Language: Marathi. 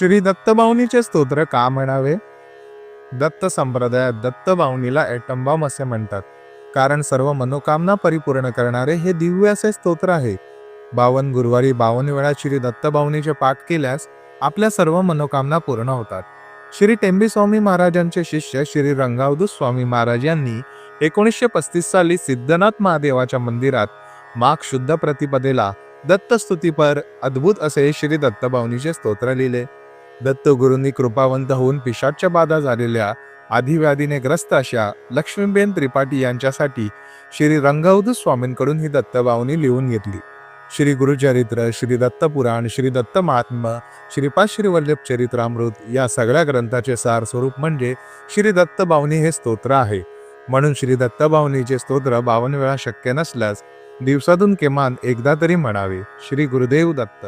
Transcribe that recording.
श्री दत्तबावनीचे स्तोत्र का म्हणावे? दत्त संप्रदायात दत्तबावनीला ॲटम बॉम्ब असे म्हणतात, कारण सर्व मनोकामना परिपूर्ण करणारे हे दिव्य असे स्तोत्र आहे. 52 गुरुवारी 52 वेळा श्री दत्तबावनीचे पाठ केल्यास आपल्या सर्व मनोकामना पूर्ण होतात. श्री टेंबे स्वामी महाराजांचे शिष्य श्री रंगावधूत स्वामी महाराज यांनी 1935 साली सिद्धनाथ महादेवाच्या मंदिरात माघ शुद्ध प्रतिपदेला दत्तस्तुतीपर अद्भुत असे श्री दत्तबावनीचे स्तोत्र लिहिले. दत्तगुरूंनी कृपावंत होऊन पिशाच्य बाधा झालेल्या आधिव्याधीने ग्रस्त अशा लक्ष्मीबेन त्रिपाठी यांच्यासाठी श्री रंगावधूत स्वामींकडून ही दत्तबावनी लिहून घेतली. श्री गुरुचरित्र, श्री दत्तपुराण, श्री दत्त महात्म्य, श्रीपाद श्री वल्लभ चरित्रामृत या सगळ्या ग्रंथाचे सार स्वरूप म्हणजे श्री दत्तबावनी हे स्तोत्र आहे. म्हणून श्री दत्तबावनीचे स्तोत्र 52 वेळा शक्य नसल्यास दिवसातून किमान एकदा तरी म्हणावे. श्री गुरुदेव दत्त.